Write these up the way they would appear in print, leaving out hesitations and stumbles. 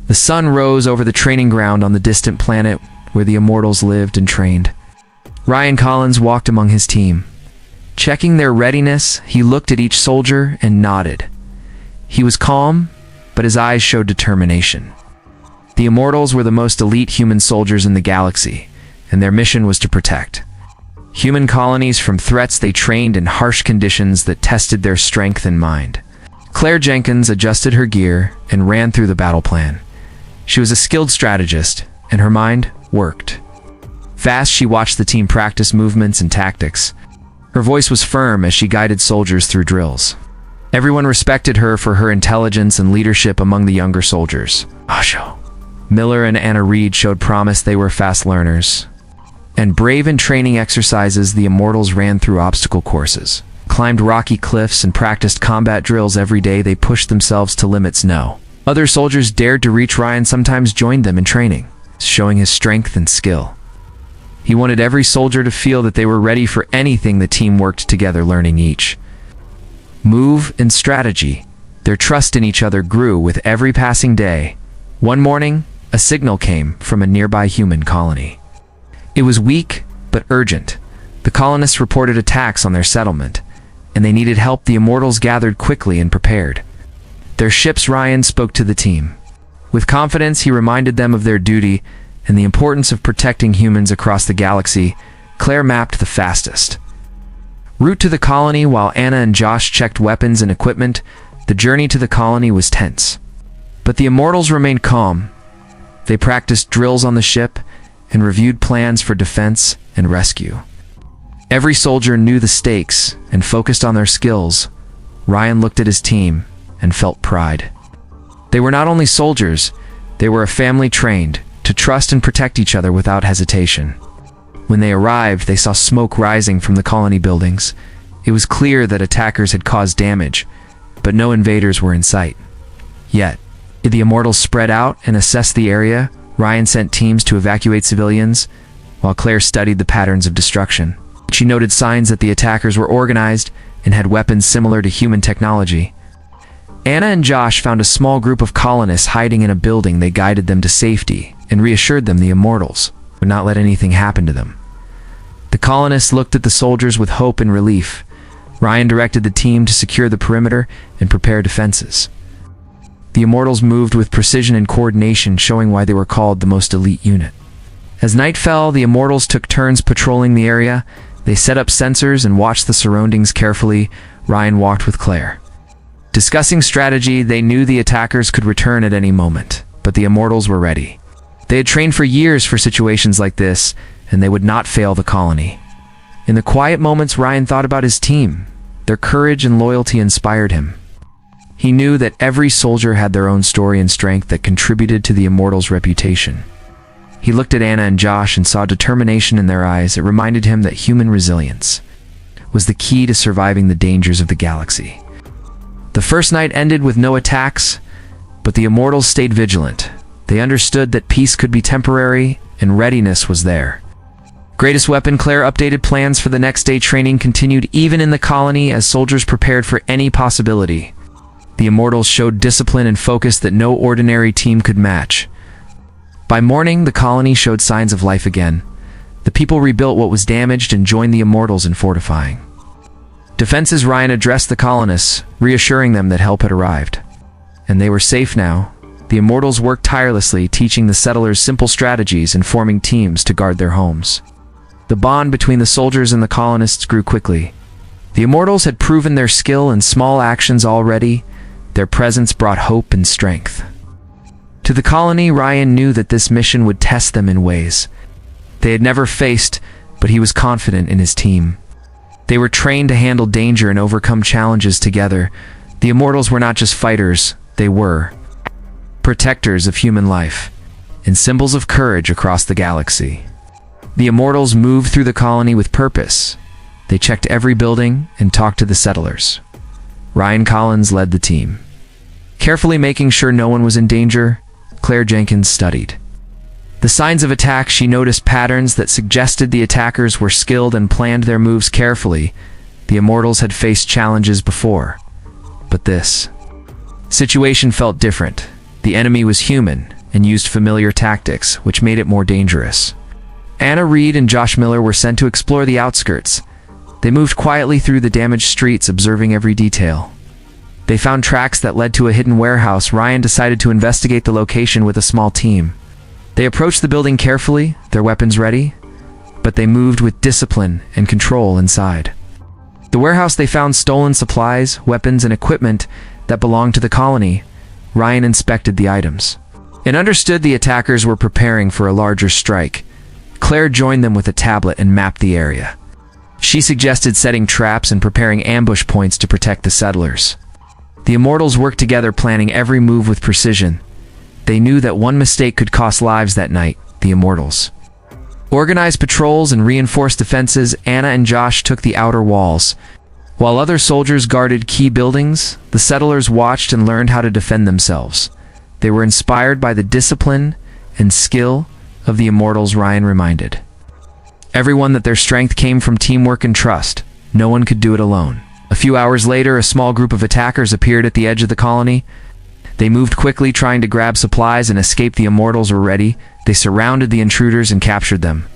The sun rose over the training ground on the distant planet where the Immortals lived and trained. Ryan Collins walked among his team. Checking their readiness, he looked at each soldier and nodded. He was calm, but his eyes showed determination. The Immortals were the most elite human soldiers in the galaxy, and their mission was to protect human colonies from threats they trained in harsh conditions that tested their strength and mind. Claire Jenkins adjusted her gear and ran through the battle plan. She was a skilled strategist, and her mind worked. Fast, she watched the team practice movements and tactics. Her voice was firm as she guided soldiers through drills. Everyone respected her for her intelligence and leadership among the younger soldiers. Asho. Miller and Anna Reed showed promise. They were fast learners. And brave in training exercises, the Immortals ran through obstacle courses, climbed rocky cliffs, and practiced combat drills every day. They pushed themselves to limits no other soldiers dared to reach. Ryan sometimes joined them in training, showing his strength and skill. He wanted every soldier to feel that they were ready for anything. The team worked together, learning each move and strategy. Their trust in each other grew with every passing day. One morning, a signal came from a nearby human colony. It was weak, but urgent. The colonists reported attacks on their settlement, and they needed help. The Immortals gathered quickly and prepared their ships. Ryan spoke to the team. With confidence, he reminded them of their duty and the importance of protecting humans across the galaxy. Claire mapped the fastest route to the colony, while Anna and Josh checked weapons and equipment. The journey to the colony was tense, but the Immortals remained calm. They practiced drills on the ship and reviewed plans for defense and rescue. Every soldier knew the stakes and focused on their skills. Ryan looked at his team and felt pride. They were not only soldiers, they were a family trained to trust and protect each other without hesitation. When they arrived, they saw smoke rising from the colony buildings. It was clear that attackers had caused damage, but no invaders were in sight. Yet, the Immortals spread out and assessed the area. Ryan sent teams to evacuate civilians, while Claire studied the patterns of destruction. She noted signs that the attackers were organized and had weapons similar to human technology. Anna and Josh found a small group of colonists hiding in a building. They guided them to safety and reassured them the Immortals would not let anything happen to them. The colonists looked at the soldiers with hope and relief. Ryan directed the team to secure the perimeter and prepare defenses. The Immortals moved with precision and coordination, showing why they were called the most elite unit. As night fell, the Immortals took turns patrolling the area. They set up sensors and watched the surroundings carefully. Ryan walked with Claire. Discussing strategy, they knew the attackers could return at any moment, but the Immortals were ready. They had trained for years for situations like this, and they would not fail the colony. In the quiet moments, Ryan thought about his team. Their courage and loyalty inspired him. He knew that every soldier had their own story and strength that contributed to the Immortals' reputation. He looked at Anna and Josh and saw determination in their eyes. It reminded him that human resilience was the key to surviving the dangers of the galaxy. The first night ended with no attacks, but the Immortals stayed vigilant. They understood that peace could be temporary, and readiness was there. Greatest weapon, Claire updated plans for the next day. Training continued even in the colony as soldiers prepared for any possibility. The Immortals showed discipline and focus that no ordinary team could match. By morning, the colony showed signs of life again. The people rebuilt what was damaged and joined the Immortals in fortifying defenses. Ryan addressed the colonists, reassuring them that help had arrived, and they were safe now. The Immortals worked tirelessly, teaching the settlers simple strategies and forming teams to guard their homes. The bond between the soldiers and the colonists grew quickly. The Immortals had proven their skill in small actions already. Their presence brought hope and strength to the colony. Ryan knew that this mission would test them in ways they had never faced, but he was confident in his team. They were trained to handle danger and overcome challenges together. The Immortals were not just fighters, they were protectors of human life and symbols of courage across the galaxy. The Immortals moved through the colony with purpose. They checked every building and talked to the settlers. Ryan Collins led the team, carefully making sure no one was in danger. Claire Jenkins studied the signs of attack. She noticed patterns that suggested the attackers were skilled and planned their moves carefully. The Immortals had faced challenges before, but this situation felt different. The enemy was human, and used familiar tactics, which made it more dangerous. Anna Reed and Josh Miller were sent to explore the outskirts. They moved quietly through the damaged streets, observing every detail. They found tracks that led to a hidden warehouse. Ryan decided to investigate the location with a small team. They approached the building carefully, their weapons ready, but they moved with discipline and control inside. The warehouse, they found stolen supplies, weapons, and equipment that belonged to the colony. Ryan inspected the items and understood the attackers were preparing for a larger strike. Claire joined them with a tablet and mapped the area. She suggested setting traps and preparing ambush points to protect the settlers. The Immortals worked together, planning every move with precision. They knew that one mistake could cost lives that night. The Immortals organized patrols and reinforced defenses. Anna and Josh took the outer walls. While other soldiers guarded key buildings, the settlers watched and learned how to defend themselves. They were inspired by the discipline and skill of the Immortals. Ryan reminded everyone that their strength came from teamwork and trust. No one could do it alone. A few hours later, a small group of attackers appeared at the edge of the colony. They moved quickly, trying to grab supplies and escape. The Immortals were ready. They surrounded the intruders and captured them.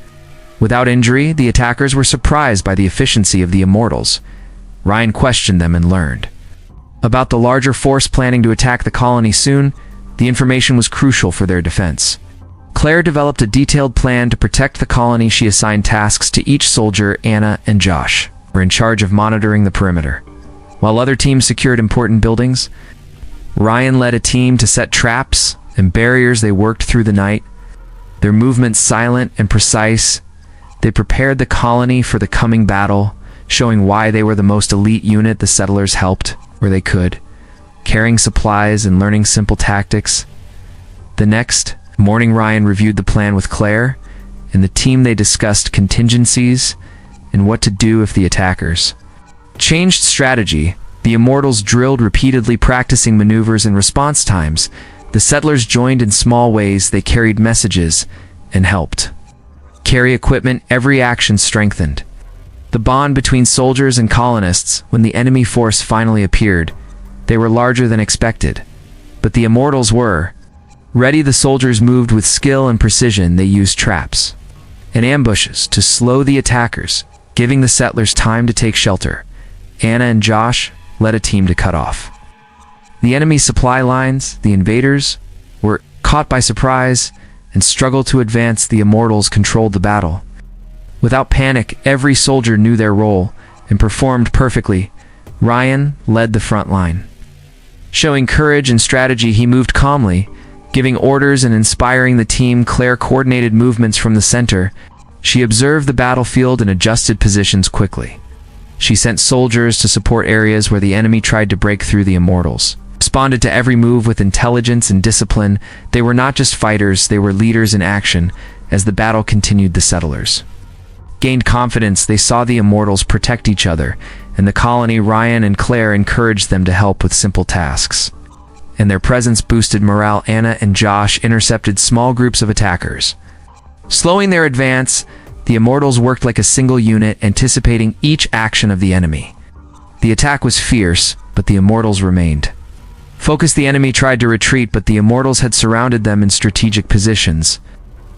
Without injury, the attackers were surprised by the efficiency of the Immortals. Ryan questioned them and learned about the larger force planning to attack the colony soon. The information was crucial for their defense. Claire developed a detailed plan to protect the colony. She assigned tasks to each soldier. Anna and Josh were in charge of monitoring the perimeter, while other teams secured important buildings. Ryan led a team to set traps and barriers. They worked through the night, their movements silent and precise. They prepared the colony for the coming battle, showing why they were the most elite unit. The settlers helped where they could, carrying supplies and learning simple tactics. The next morning, Ryan reviewed the plan with Claire and the team. They discussed contingencies and what to do if the attackers changed strategy. The Immortals drilled repeatedly, practicing maneuvers and response times. The settlers joined in small ways. They carried messages and helped carry equipment. Every action strengthened the bond between soldiers and colonists. When the enemy force finally appeared, they were larger than expected, but the Immortals were ready. The soldiers moved with skill and precision. They used traps and ambushes to slow the attackers, giving the settlers time to take shelter. Anna and Josh led a team to cut off the enemy supply lines. The invaders were caught by surprise and struggled to advance. The Immortals controlled the battle. Without panic, every soldier knew their role and performed perfectly. Ryan led the front line, showing courage and strategy. He moved calmly, giving orders and inspiring the team. Claire coordinated movements from the center. She observed the battlefield and adjusted positions quickly. She sent soldiers to support areas where the enemy tried to break through. The Immortals responded to every move with intelligence and discipline. They were not just fighters, they were leaders in action. As the battle continued, the settlers gained confidence. They saw the Immortals protect each other and the colony. Ryan and Claire encouraged them to help with simple tasks, and their presence boosted morale. Anna and Josh intercepted small groups of attackers, slowing their advance. The Immortals worked like a single unit, anticipating each action of the enemy. The attack was fierce, but the Immortals remained focused. The enemy tried to retreat, but the Immortals had surrounded them in strategic positions.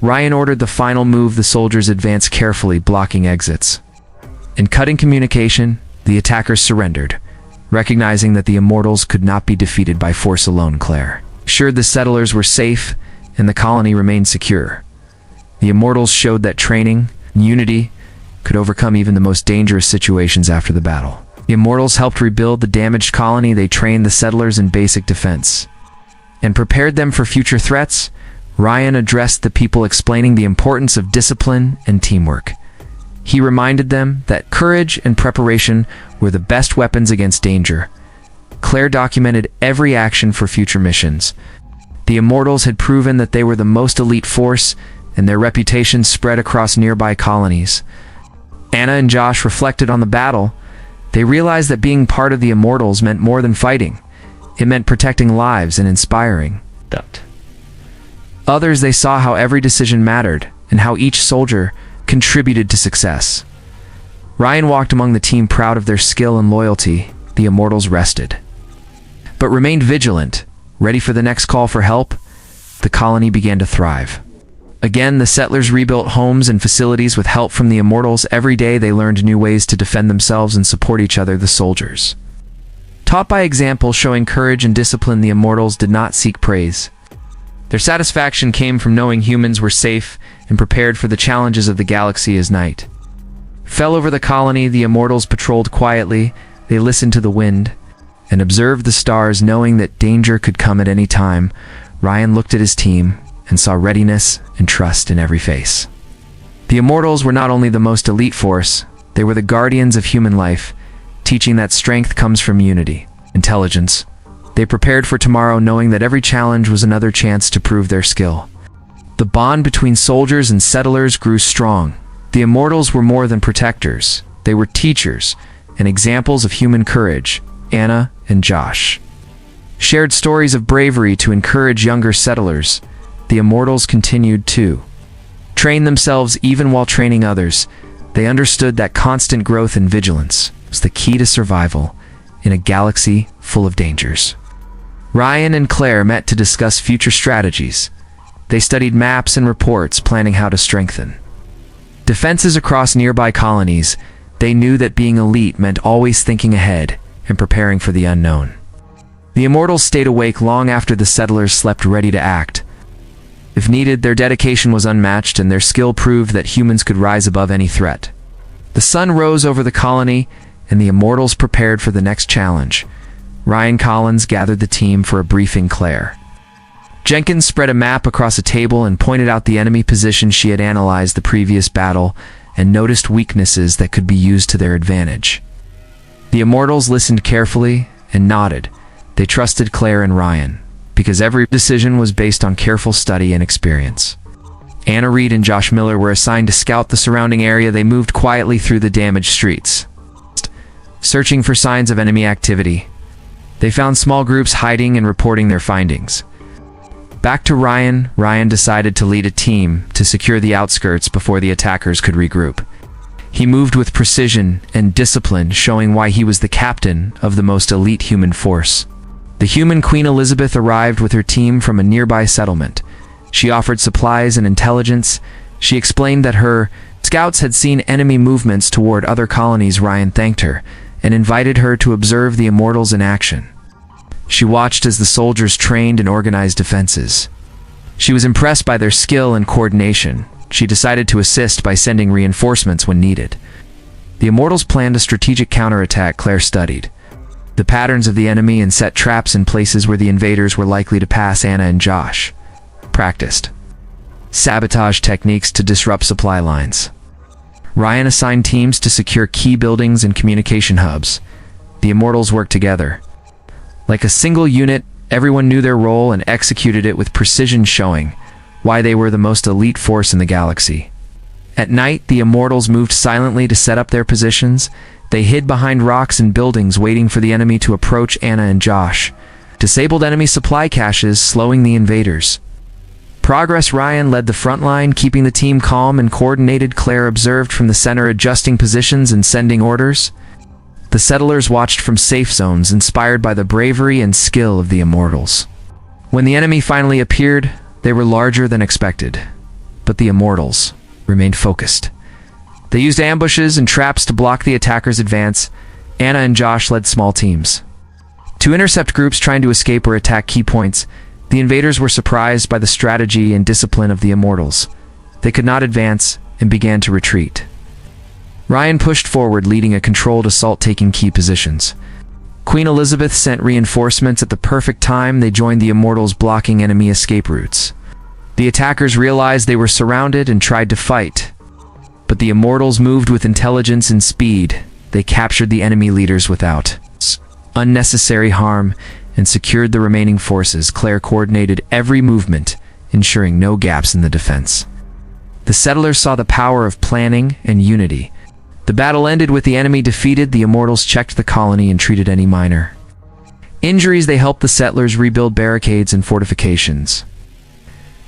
Ryan ordered the final move. The soldiers advanced carefully, blocking exits and cutting communication. The attackers surrendered, recognizing that the Immortals could not be defeated by force alone. Claire assured the settlers were safe and the colony remained secure. The Immortals showed that training and unity could overcome even the most dangerous situations. After the battle, the Immortals helped rebuild the damaged colony. They trained the settlers in basic defense and prepared them for future threats. Ryan addressed the people, explaining the importance of discipline and teamwork. He reminded them that courage and preparation were the best weapons against danger. Claire documented every action for future missions. The Immortals had proven that they were the most elite force, and their reputation spread across nearby colonies. Anna and Josh reflected on the battle. They realized that being part of the Immortals meant more than fighting. It meant protecting lives and inspiring others. They saw how every decision mattered and how each soldier contributed to success. Ryan walked among the team, proud of their skill and loyalty. The Immortals rested, but remained vigilant, ready for the next call for help. the colony began to thrive. Again, the settlers rebuilt homes and facilities with help from the Immortals. Every day they learned new ways to defend themselves and support each other, the soldiers. Taught by example, showing courage and discipline, the Immortals did not seek praise. Their satisfaction came from knowing humans were safe and prepared for the challenges of the galaxy. As night fell over the colony, the Immortals patrolled quietly. They listened to the wind and observed the stars, knowing that danger could come at any time. Ryan looked at his team and saw readiness and trust in every face. The Immortals were not only the most elite force, they were the guardians of human life, teaching that strength comes from unity, intelligence. They prepared for tomorrow, knowing that every challenge was another chance to prove their skill. The bond between soldiers and settlers grew strong. The Immortals were more than protectors. They were teachers and examples of human courage. Anna and Josh shared stories of bravery to encourage younger settlers. The Immortals continued to train themselves even while training others. They understood that constant growth and vigilance was the key to survival in a galaxy full of dangers. Ryan and Claire met to discuss future strategies. They studied maps and reports, planning how to strengthen defenses across nearby colonies. They knew that being elite meant always thinking ahead and preparing for the unknown. The Immortals stayed awake long after the settlers slept, ready to act. If needed, their dedication was unmatched, and their skill proved that humans could rise above any threat. The sun rose over the colony, and the Immortals prepared for the next challenge. Ryan Collins gathered the team for a briefing. Claire Jenkins spread a map across a table and pointed out the enemy position. She had analyzed the previous battle and noticed weaknesses that could be used to their advantage. The Immortals listened carefully and nodded. They trusted Claire and Ryan, because every decision was based on careful study and experience. Anna Reed and Josh Miller were assigned to scout the surrounding area. They moved quietly through the damaged streets, searching for signs of enemy activity. They found small groups hiding and reporting their findings. Back to Ryan. Ryan decided to lead a team to secure the outskirts before the attackers could regroup. He moved with precision and discipline, showing why he was the captain of the most elite human force. The human Queen Elizabeth arrived with her team from a nearby settlement. She offered supplies and intelligence. She explained that her scouts had seen enemy movements toward other colonies. Ryan thanked her and invited her to observe the Immortals in action. She watched as the soldiers trained and organized defenses. She was impressed by their skill and coordination. She decided to assist by sending reinforcements when needed. The Immortals planned a strategic counterattack. Claire studied the patterns of the enemy and set traps in places where the invaders were likely to pass. Anna and Josh practiced sabotage techniques to disrupt supply lines. Ryan assigned teams to secure key buildings and communication hubs. The Immortals worked together like a single unit. Everyone knew their role and executed it with precision, showing why they were the most elite force in the galaxy. At night, the Immortals moved silently to set up their positions. They hid behind rocks and buildings, waiting for the enemy to approach. Anna and Josh disabled enemy supply caches, slowing the invaders. Progress. Ryan led the front line, keeping the team calm and coordinated. Claire observed from the center, adjusting positions and sending orders. The settlers watched from safe zones, inspired by the bravery and skill of the Immortals. When the enemy finally appeared, they were larger than expected, but the Immortals remained focused. They used ambushes and traps to block the attackers' advance. Anna and Josh led small teams to intercept groups trying to escape or attack key points. The invaders were surprised by the strategy and discipline of the Immortals. They could not advance and began to retreat. Ryan pushed forward, leading a controlled assault, taking key positions. Queen Elizabeth sent reinforcements at the perfect time. They joined the Immortals, blocking enemy escape routes. The attackers realized they were surrounded and tried to fight, but the Immortals moved with intelligence and speed. They captured the enemy leaders without unnecessary harm and secured the remaining forces. Claire coordinated every movement, ensuring no gaps in the defense. The settlers saw the power of planning and unity. The battle ended with the enemy defeated. The Immortals checked the colony and treated any minor injuries. They helped the settlers rebuild barricades and fortifications.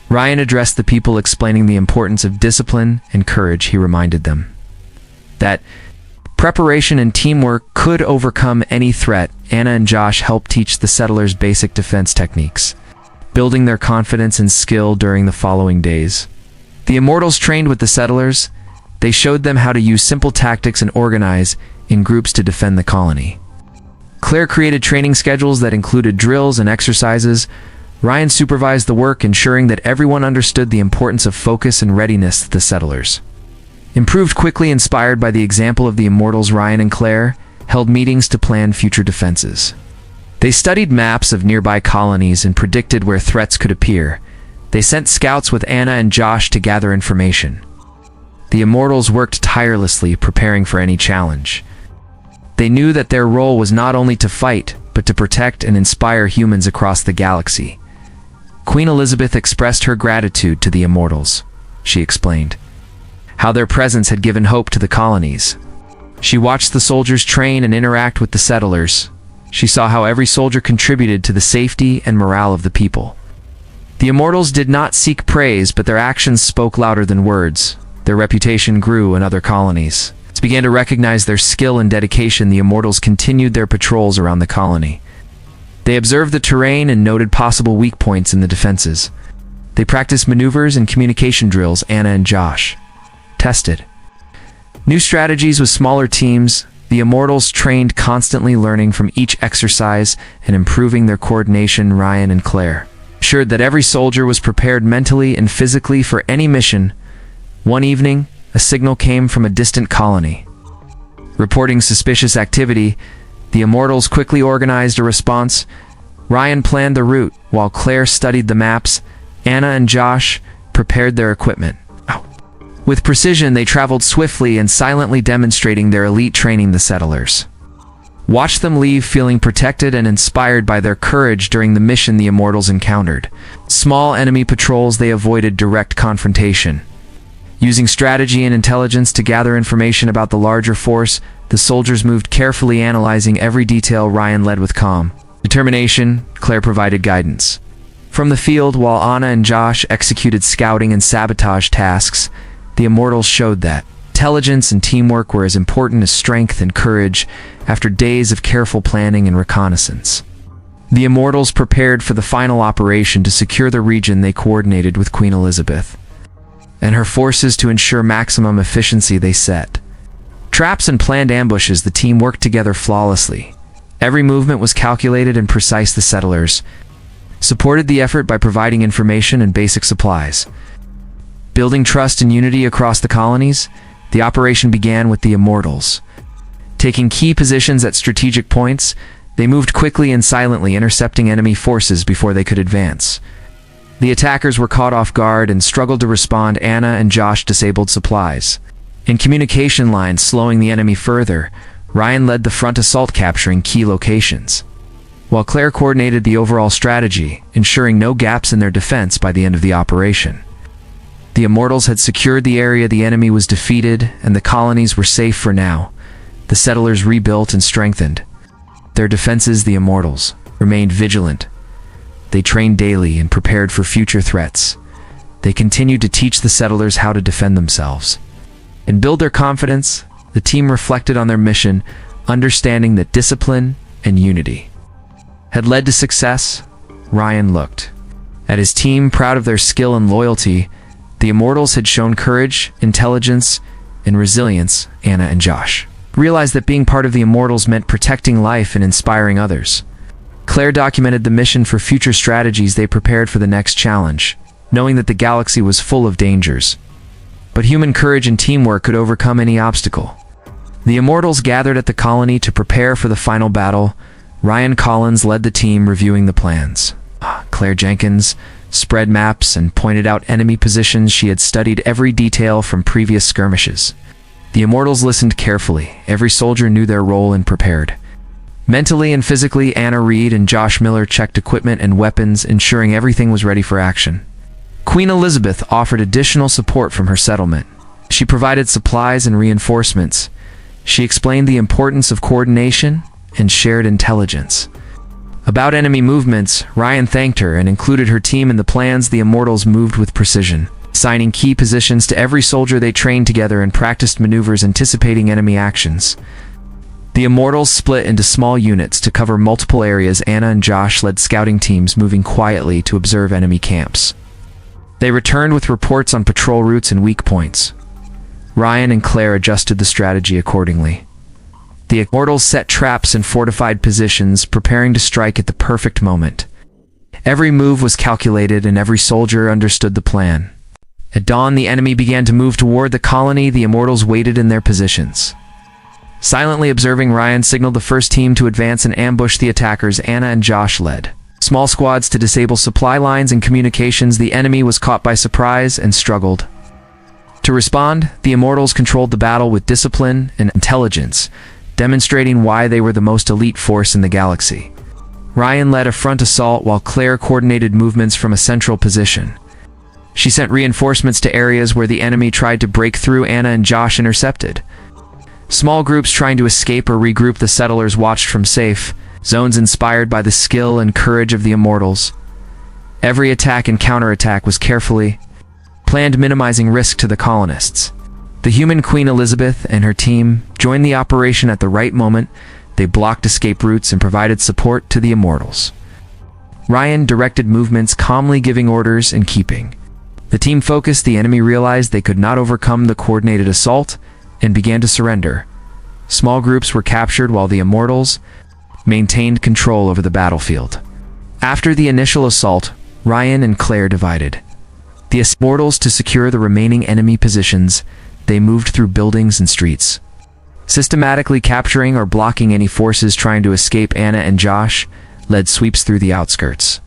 Ryan addressed the people, explaining the importance of discipline and courage. He reminded them that preparation and teamwork could overcome any threat. Anna and Josh helped teach the settlers basic defense techniques. building their confidence and skill during the following days. The Immortals trained with the settlers. They showed them how to use simple tactics and organize in groups to defend the colony. Claire created training schedules that included drills and exercises. Ryan supervised the work, ensuring that everyone understood the importance of focus and readiness to the settlers. Improved quickly, inspired by the example of the Immortals, Ryan and Claire held meetings to plan future defenses. They studied maps of nearby colonies and predicted where threats could appear. They sent scouts with Anna and Josh to gather information. The Immortals worked tirelessly, preparing for any challenge. They knew that their role was not only to fight, but to protect and inspire humans across the galaxy. Queen Elizabeth expressed her gratitude to the Immortals. She explained how their presence had given hope to the colonies. She watched the soldiers train and interact with the settlers. She saw how every soldier contributed to the safety and morale of the people. The Immortals did not seek praise, but their actions spoke louder than words. Their reputation grew in other colonies. As they began to recognize their skill and dedication, the Immortals continued their patrols around the colony. They observed the terrain and noted possible weak points in the defenses. They practiced maneuvers and communication drills Anna and Josh tested. New strategies with smaller teams. The Immortals trained constantly, learning from each exercise and improving their coordination. Ryan and Claire ensured that every soldier was prepared mentally and physically for any mission. One evening, a signal came from a distant colony. Reporting suspicious activity, the Immortals quickly organized a response. Ryan planned the route, while Claire studied the maps. Anna and Josh prepared their equipment. With precision, they traveled swiftly and silently, demonstrating their elite training. The settlers watched them leave, feeling protected and inspired by their courage. During the mission, the Immortals encountered small enemy patrols. They avoided direct confrontation. Using strategy and intelligence to gather information about the larger force, the soldiers moved carefully, analyzing every detail. Ryan led with calm determination. Claire provided guidance from the field, while Anna and Josh executed scouting and sabotage tasks. The Immortals showed that intelligence and teamwork were as important as strength and courage. After days of careful planning and reconnaissance, the Immortals prepared for the final operation to secure the region. They coordinated with Queen Elizabeth and her forces to ensure maximum efficiency. They set traps and planned ambushes. The team worked together flawlessly. Every movement was calculated and precise. The settlers supported the effort by providing information and basic supplies. Building trust and unity across the colonies, the operation began with the Immortals taking key positions at strategic points. They moved quickly and silently, intercepting enemy forces before they could advance. The attackers were caught off guard and struggled to respond. Anna and Josh disabled supplies and communication lines, slowing the enemy further. Ryan led the front assault, capturing key locations, while Claire coordinated the overall strategy, ensuring no gaps in their defense. By the end of the operation, the Immortals had secured the area. The enemy was defeated, and the colonies were safe for now. The settlers rebuilt and strengthened their defenses. The Immortals remained vigilant. They trained daily and prepared for future threats. They continued to teach the settlers how to defend themselves and build their confidence. The team reflected on their mission, understanding that discipline and unity had led to success. Ryan looked at his team, proud of their skill and loyalty. The Immortals had shown courage, intelligence, and resilience. Anna and Josh realized that being part of the Immortals meant protecting life and inspiring others. Claire documented the mission for future strategies. They prepared for the next challenge, knowing that the galaxy was full of dangers, but human courage and teamwork could overcome any obstacle. The Immortals gathered at the colony to prepare for the final battle. Ryan Collins led the team, reviewing the plans. Claire Jenkins spread maps and pointed out enemy positions. She had studied every detail from previous skirmishes. The Immortals listened carefully. Every soldier knew their role and prepared mentally and physically. Anna Reed and Josh Miller checked equipment and weapons, ensuring everything was ready for action. Queen Elizabeth offered additional support from her settlement. She provided supplies and reinforcements. She explained the importance of coordination and shared intelligence about enemy movements. Ryan thanked her and included her team in the plans. The Immortals moved with precision, assigning key positions to every soldier. They trained together and practiced maneuvers, anticipating enemy actions. The Immortals split into small units to cover multiple areas. Anna and Josh led scouting teams moving quietly to observe enemy camps. They returned with reports on patrol routes and weak points. Ryan and Claire adjusted the strategy accordingly. The Immortals set traps in fortified positions, preparing to strike at the perfect moment. Every move was calculated and every soldier understood the plan. At dawn, the enemy began to move toward the colony. The Immortals waited in their positions. Silently observing, Ryan signaled the first team to advance and ambush the attackers. Anna and Josh led small squads to disable supply lines and communications. The enemy was caught by surprise and struggled to respond. The Immortals controlled the battle with discipline and intelligence, demonstrating why they were the most elite force in the galaxy. Ryan led a front assault while Claire coordinated movements from a central position. She sent reinforcements to areas where the enemy tried to break through. Anna and Josh intercepted small groups trying to escape or regroup. The settlers watched from safe zones, inspired by the skill and courage of the Immortals. Every attack and counterattack was carefully planned, minimizing risk to the colonists. The human Queen Elizabeth and her team joined the operation at the right moment. They blocked escape routes and provided support to the Immortals. Ryan directed movements, calmly giving orders and keeping the team focused. The enemy realized they could not overcome the coordinated assault and began to surrender. Small groups were captured while the Immortals maintained control over the battlefield. After the initial assault, Ryan and Claire divided the Immortals to secure the remaining enemy positions. They moved through buildings and streets, systematically capturing or blocking any forces trying to escape. Anna and Josh led sweeps through the outskirts,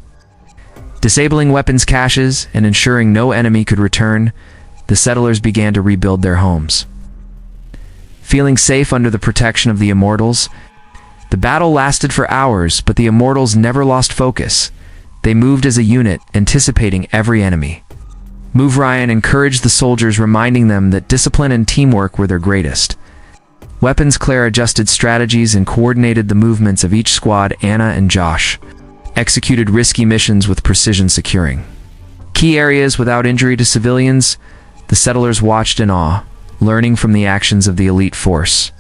disabling weapons caches and ensuring no enemy could return. The settlers began to rebuild their homes, feeling safe under the protection of the Immortals. The battle lasted for hours, but the Immortals never lost focus. They moved as a unit, anticipating every enemy move. Ryan encouraged the soldiers, reminding them that discipline and teamwork were their greatest weapons. Claire adjusted strategies and coordinated the movements of each squad. Anna and Josh executed risky missions with precision, securing key areas without injury to civilians. The settlers watched in awe, learning from the actions of the elite force.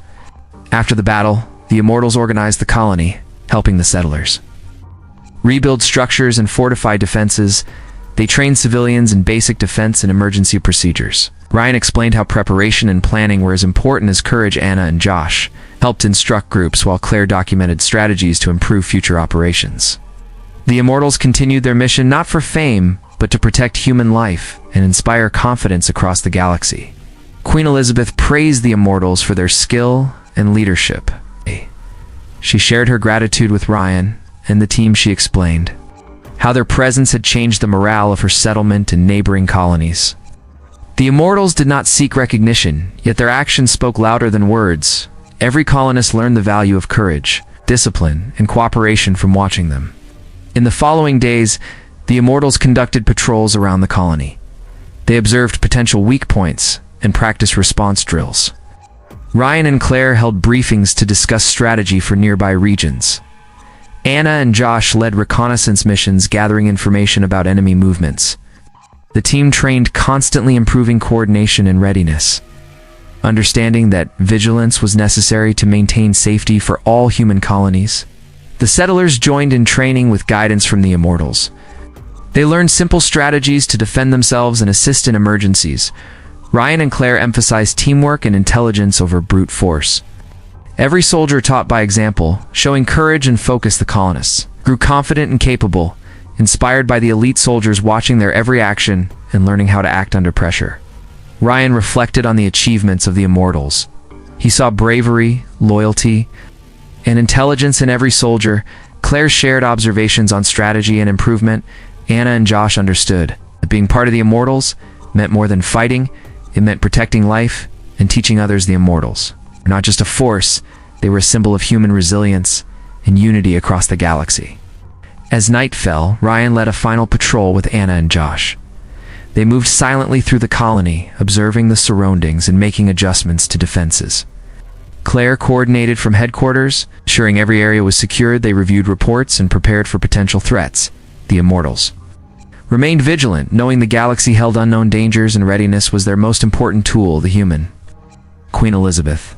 After the battle, the Immortals organized the colony, helping the settlers rebuild structures and fortify defenses. They trained civilians in basic defense and emergency procedures. Ryan explained how preparation and planning were as important as courage. Anna and Josh helped instruct groups, while Claire documented strategies to improve future operations. The Immortals continued their mission not for fame, but to protect human life and inspire confidence across the galaxy. Queen Elizabeth praised the Immortals for their skill and leadership. She shared her gratitude with Ryan and the team. She explained how their presence had changed the morale of her settlement and neighboring colonies. The Immortals did not seek recognition, yet their actions spoke louder than words. Every colonist learned the value of courage, discipline, and cooperation from watching them. In the following days, the Immortals conducted patrols around the colony. They observed potential weak points and practiced response drills. Ryan and Claire held briefings to discuss strategy for nearby regions. Anna and Josh led reconnaissance missions, gathering information about enemy movements. The team trained, constantly improving coordination and readiness, understanding that vigilance was necessary to maintain safety for all human colonies. The settlers joined in training with guidance from the Immortals. They learned simple strategies to defend themselves and assist in emergencies. Ryan and Claire emphasized teamwork and intelligence over brute force. Every soldier taught by example, showing courage and focus. The colonists grew confident and capable, inspired by the elite soldiers watching their every action and learning how to act under pressure. Ryan reflected on the achievements of the Immortals. He saw bravery, loyalty, and intelligence in every soldier. Claire shared observations on strategy and improvement. Anna and Josh understood that being part of the Immortals meant more than fighting. It meant protecting life and teaching others. The Immortals were not just a force, they were a symbol of human resilience and unity across the galaxy. As night fell, Ryan led a final patrol with Anna and Josh. They moved silently through the colony, observing the surroundings and making adjustments to defenses. Claire coordinated from headquarters, ensuring every area was secured. They reviewed reports and prepared for potential threats. The Immortals remained vigilant, knowing the galaxy held unknown dangers, and readiness was their most important tool. The human Queen Elizabeth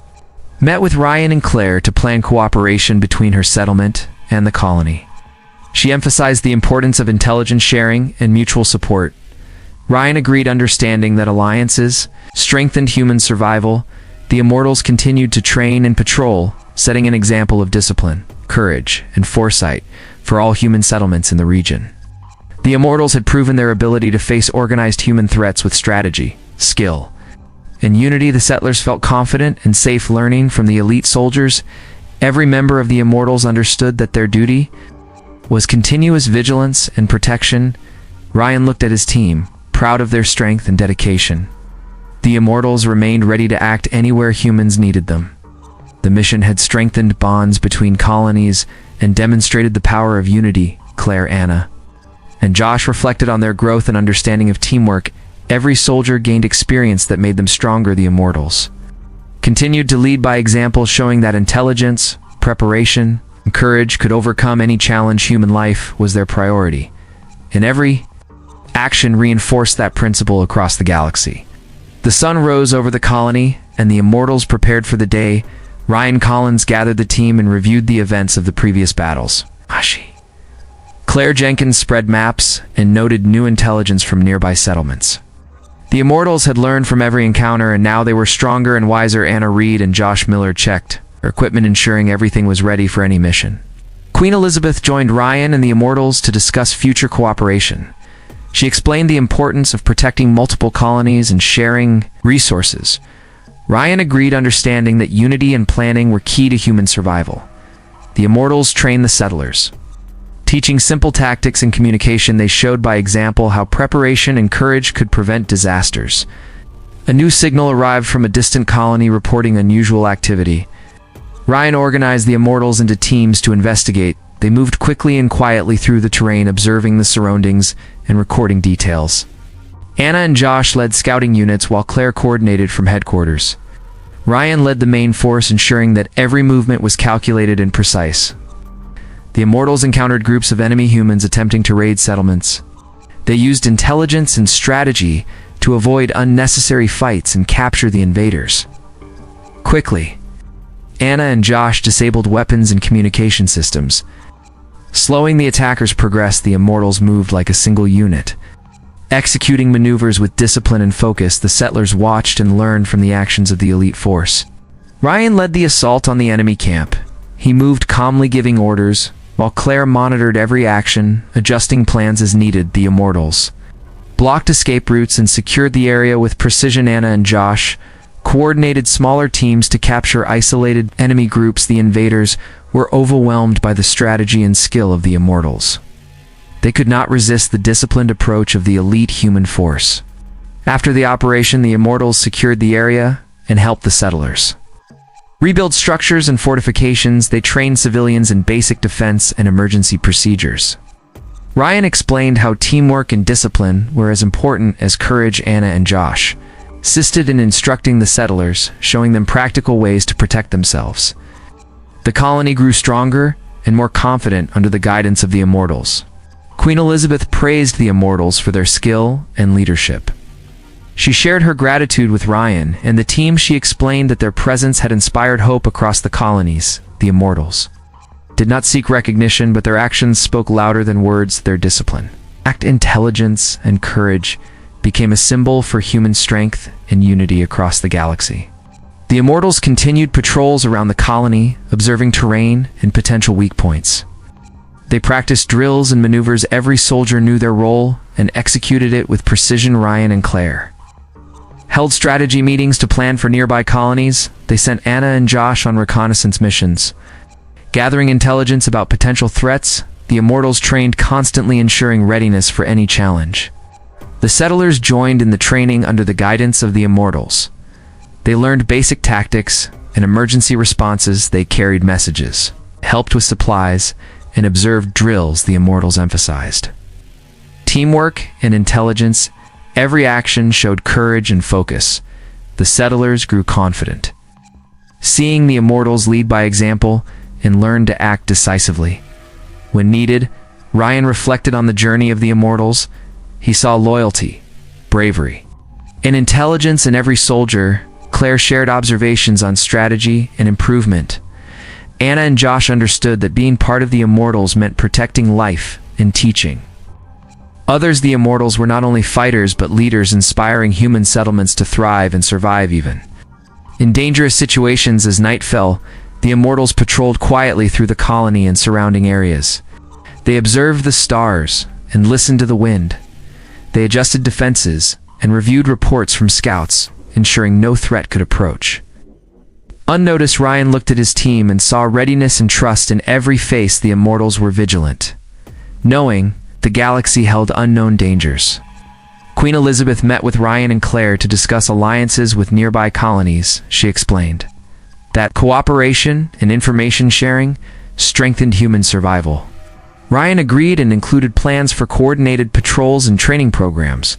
met with Ryan and Claire to plan cooperation between her settlement and the colony. She emphasized the importance of intelligence sharing and mutual support. Ryan agreed, understanding that alliances strengthened human survival. The Immortals continued to train and patrol, setting an example of discipline, courage, and foresight for all human settlements in the region. The Immortals had proven their ability to face organized human threats with strategy, skill, and unity. The settlers felt confident and safe learning from the elite soldiers. Every member of the Immortals understood that their duty was continuous vigilance and protection. Ryan looked at his team, proud of their strength and dedication. The Immortals remained ready to act anywhere humans needed them. The mission had strengthened bonds between colonies and demonstrated the power of unity. Claire, Anna, and Josh reflected on their growth and understanding of teamwork. Every soldier gained experience that made them stronger. The Immortals continued to lead by example, showing that intelligence, preparation, and courage could overcome any challenge. Human life was their priority, and every action reinforced that principle across the galaxy. The sun rose over the colony, and the Immortals prepared for the day. Ryan Collins gathered the team and reviewed the events of the previous battles. Claire Jenkins spread maps and noted new intelligence from nearby settlements. The Immortals had learned from every encounter, and now they were stronger and wiser. Anna Reed and Josh Miller checked her equipment, ensuring everything was ready for any mission. Queen Elizabeth joined Ryan and the Immortals to discuss future cooperation. She explained the importance of protecting multiple colonies and sharing resources. Ryan agreed, understanding that unity and planning were key to human survival. The Immortals trained the settlers, teaching simple tactics and communication. They showed by example how preparation and courage could prevent disasters. A new signal arrived from a distant colony reporting unusual activity. Ryan organized the Immortals into teams to investigate. They moved quickly and quietly through the terrain, observing the surroundings and recording details. Anna and Josh led scouting units while Claire coordinated from headquarters. Ryan led the main force, ensuring that every movement was calculated and precise. The Immortals encountered groups of enemy humans attempting to raid settlements. They used intelligence and strategy to avoid unnecessary fights and capture the invaders. Quickly, Anna and Josh disabled weapons and communication systems. Slowing the attackers' progress, the Immortals moved like a single unit. Executing maneuvers with discipline and focus, the settlers watched and learned from the actions of the elite force. Ryan led the assault on the enemy camp. He moved calmly, giving orders, while Claire monitored every action, adjusting plans as needed. The Immortals blocked escape routes and secured the area with precision. Anna and Josh coordinated smaller teams to capture isolated enemy groups. The invaders were overwhelmed by the strategy and skill of the Immortals. They could not resist the disciplined approach of the elite human force. After the operation, the Immortals secured the area and helped the settlers rebuild structures and fortifications. They trained civilians in basic defense and emergency procedures. Ryan explained how teamwork and discipline were as important as courage. Anna and Josh assisted in instructing the settlers, showing them practical ways to protect themselves. The colony grew stronger and more confident under the guidance of the Immortals. Queen Elizabeth praised the Immortals for their skill and leadership. She shared her gratitude with Ryan and the team. She explained that their presence had inspired hope across the colonies. The Immortals did not seek recognition, but their actions spoke louder than words. Their discipline, intelligence, and courage became a symbol for human strength and unity across the galaxy. The Immortals continued patrols around the colony, observing terrain and potential weak points. They practiced drills and maneuvers. Every soldier knew their role and executed it with precision. Ryan and Claire held strategy meetings to plan for nearby colonies. They sent Anna and Josh on reconnaissance missions, gathering intelligence about potential threats. The Immortals trained constantly, ensuring readiness for any challenge. The settlers joined in the training under the guidance of the Immortals. They learned basic tactics and emergency responses. They carried messages, helped with supplies, and observed drills. The Immortals emphasized teamwork and intelligence. Every action showed courage and focus. The settlers grew confident, seeing the Immortals lead by example and learned to act decisively when needed. Ryan reflected on the journey of the Immortals. He saw loyalty, bravery, and intelligence in every soldier. Claire shared observations on strategy and improvement. Anna and Josh understood that being part of the Immortals meant protecting life and teaching. Others, the Immortals, were not only fighters but leaders, inspiring human settlements to thrive and survive even. In dangerous situations as night fell, the Immortals patrolled quietly through the colony and surrounding areas. They observed the stars and listened to the wind. They adjusted defenses and reviewed reports from scouts, ensuring no threat could approach. Unnoticed, Ryan looked at his team and saw readiness and trust in every face. The Immortals were vigilant, knowing the galaxy held unknown dangers. Queen Elizabeth met with Ryan and Claire to discuss alliances with nearby colonies. She explained that cooperation and information sharing strengthened human survival. Ryan agreed and included plans for coordinated patrols and training programs.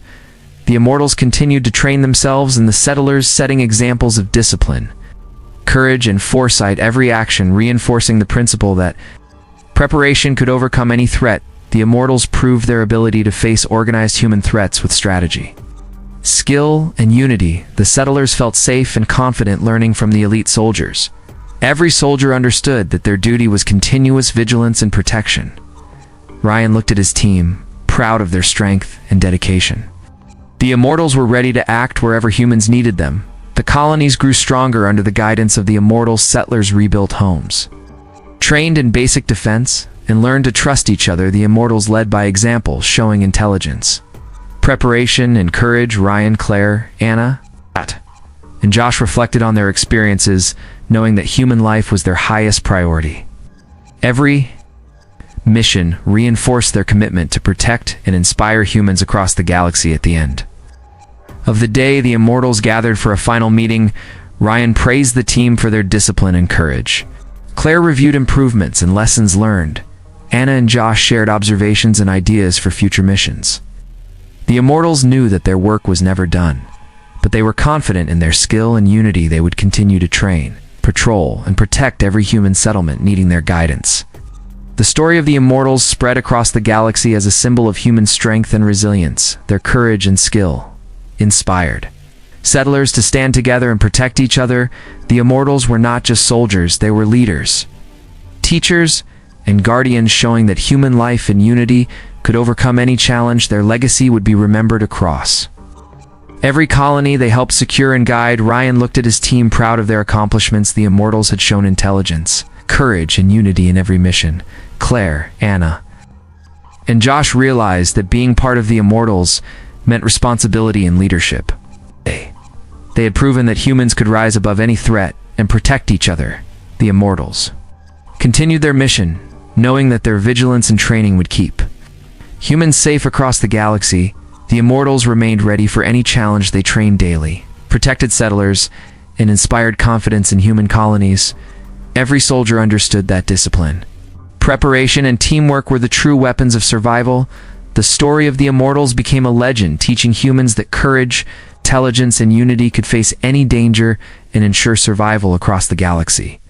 The Immortals continued to train themselves and the settlers, setting examples of discipline, courage, and foresight, every action reinforcing the principle that preparation could overcome any threat. The Immortals proved their ability to face organized human threats with strategy, skill, and unity. The settlers felt safe and confident learning from the elite soldiers. Every soldier understood that their duty was continuous vigilance and protection. Ryan looked at his team, proud of their strength and dedication. The Immortals were ready to act wherever humans needed them. The colonies grew stronger under the guidance of the Immortals. Settlers rebuilt homes, trained in basic defense, and learned to trust each other. The Immortals led by example, showing intelligence, preparation, and courage. Ryan, Claire, Anna, and Josh reflected on their experiences, knowing that human life was their highest priority. Every mission reinforced their commitment to protect and inspire humans across the galaxy. At the end of the day, the Immortals gathered for a final meeting. Ryan praised the team for their discipline and courage. Claire reviewed improvements and lessons learned. Anna and Josh shared observations and ideas for future missions. The Immortals knew that their work was never done, but they were confident in their skill and unity. They would continue to train, patrol, and protect every human settlement needing their guidance. The story of the Immortals spread across the galaxy as a symbol of human strength and resilience. Their courage and skill inspired settlers to stand together and protect each other. The Immortals were not just soldiers, they were leaders, teachers, and guardians, showing that human life and unity could overcome any challenge. Their legacy would be remembered across every colony they helped secure and guide. Ryan looked at his team, proud of their accomplishments. The Immortals had shown intelligence, courage, and unity in every mission. Claire, Anna, and Josh realized that being part of the Immortals meant responsibility and leadership. They had proven that humans could rise above any threat and protect each other. The Immortals continued their mission, knowing that their vigilance and training would keep humans safe across the galaxy. The Immortals remained ready for any challenge. They trained daily, protected settlers, and inspired confidence in human colonies. Every soldier understood that discipline, preparation, and teamwork were the true weapons of survival. The story of the Immortals became a legend, teaching humans that courage, intelligence, and unity could face any danger and ensure survival across the galaxy.